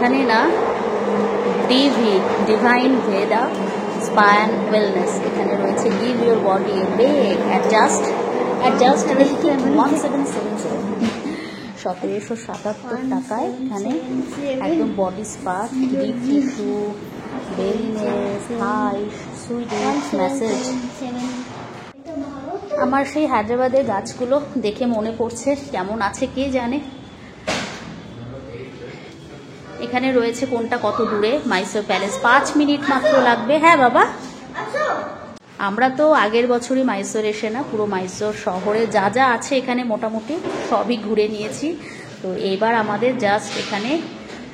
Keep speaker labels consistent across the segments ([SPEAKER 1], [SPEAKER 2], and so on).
[SPEAKER 1] এখানে না ডিভি divine Veda spa and wellness, এখানে রয়েছে give your body a break, adjust 1770, 1777 টাকায় এখানে একদম body spa, deep tissue, Balinese, Thai, Swedish massage. আমার সেই হায়দ্রাবাদের গাছগুলো দেখে মনে পড়ছে, কেমন আছে কে জানে। এখানে রয়েছে কোনটা কত দূরে, মাইসোর প্যালেস, 5 মিনিট মাত্র লাগবে। হ্যাঁ বাবা, আমরা তো আগের বছরই মাইসোর এসে না, পুরো মাইসোর শহরে যা যা আছে এখানে মোটামুটি সবই ঘুরে নিয়েছি। তো এবার আমাদের জাস্ট এখানে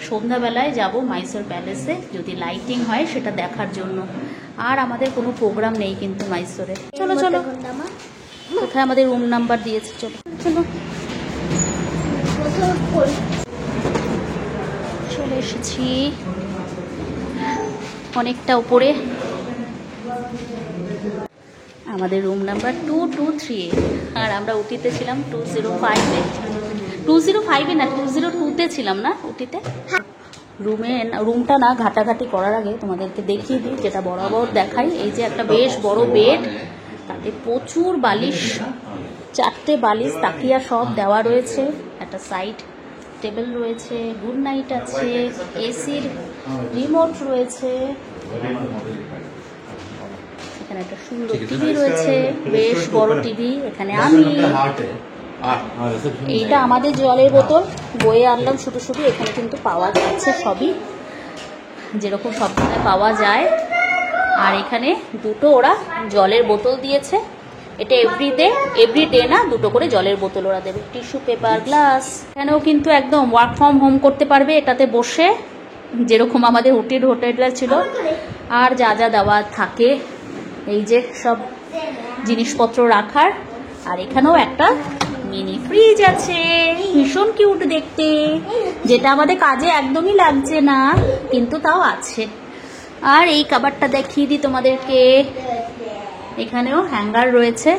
[SPEAKER 1] সন্ধ্যাবেলায় যাব মাইসোর প্যালেসে, যদি লাইটিং হয় সেটা দেখার জন্য। আর আমাদের কোনো প্রোগ্রাম নেই কিন্তু মাইসোরে। চলো চলো, কোথায় আমাদের রুম নাম্বার দিয়েছে, চলো চলো। চলে এসেছি অনেকটা উপরে, আমাদের রুম নাম্বার 223, আর আমরা উটিতে ছিলাম 205-এ, 205-এ না 202-তে ছিলাম না উটিতে। রুমটা না ঘাটাঘাটি করার আগে তোমাদেরকে দেখিয়ে দিই, যেটা বরাবর দেখাই। এই যে একটা বেশ বড় বেড, তাতে প্রচুর বালিশ, 4টে বালিশ তাকিয়া সব দেওয়া রয়েছে, একটা সাইড টেবিল রয়েছে, গুড নাইট আছে, এসির রিমোট রয়েছে, এখানে একটা সুন্দর টিভি রয়েছে, বেশ বড় টিভি। এখানে আমি, এইটা আমাদের জলের বোতল বয়ে আনলাম শুধু শুধু, এখানে কিন্তু পাওয়া যাচ্ছে সবই যেরকম সব সময় পাওয়া যায়। আর এখানে দুটো ওরা জলের বোতল দিয়েছে, এটা এভরিডে না, দুটো করে জলের বোতল ওরা দেবে, টিস্যু পেপার, গ্লাস। এখানেও কিন্তু একদম ওয়ার্ক ফ্রম হোম করতে পারবে এটাতে বসে, যেরকম আমাদের উটির হোটেলটা ছিল। আর যা যা দেওয়া থাকে, এই যে সব জিনিসপত্র রাখার। আর এখানেও একটা মিনি ফ্রিজ আছে, ভীষণ কিউট দেখতে, যেটা আমাদের কাজে একদমই লাগছে না কিন্তু তাও আছে। আর এই কাবারটা দেখিয়ে দিই তোমাদেরকে, এখানেও হ্যাঙ্গার রয়েছে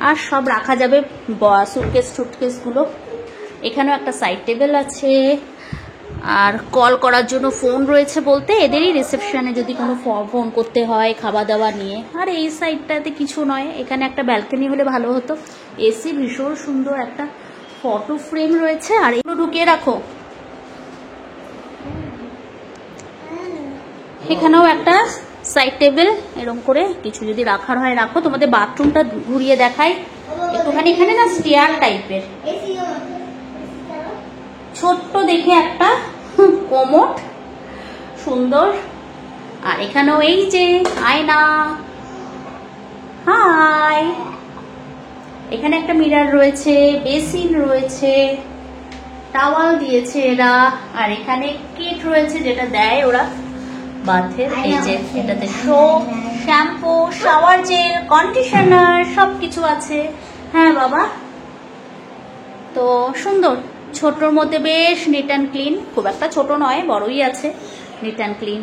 [SPEAKER 1] আর সব রাখা যাবে সুটকেসগুলো। এখানেও একটা সাইড টেবিল আছে, আর কল করার জন্য ফোন রয়েছে, বলতে এদেরই রিসেপশনে যদি কোনো ফোন করতে হয় খাওয়া দাওয়া নিয়ে। আর এই সাইডটাতে কিছু নয়, এখানে একটা ব্যালকনি হলে ভালো হতো। এসি, ভীষণ সুন্দর একটা ফটো ফ্রেম রয়েছে। আর এগুলো ঢুকিয়ে রাখো। এখানেও একটা সাইড টেবিল, এরকম করে কিছু যদি রাখার হয় রাখো। তোমাদের বাথরুমটা ঘুরিয়ে দেখাই একটুখানি। এখানে না স্টেয়ার টাইপের ছোট্ট দেখে একটা কোমোড, সুন্দর। আর এখানেও এই যে আয়না, হাই, এখানে একটা মিরর রয়েছে, বেসিন রয়েছে, টাওয়াল দিয়েছে এরা। আর এখানে কিট রয়েছে যেটা দেয় ওরা বাথের, এই যে এটাতে soap, shampoo, shower gel, conditioner সবকিছু আছে। হ্যাঁ বাবা, তো সুন্দর, ছোটর মধ্যে বেশ নিট অ্যান্ড ক্লিন, খুব একটা ছোট নয়, বড়ই আছে, নিট অ্যান্ড ক্লিন।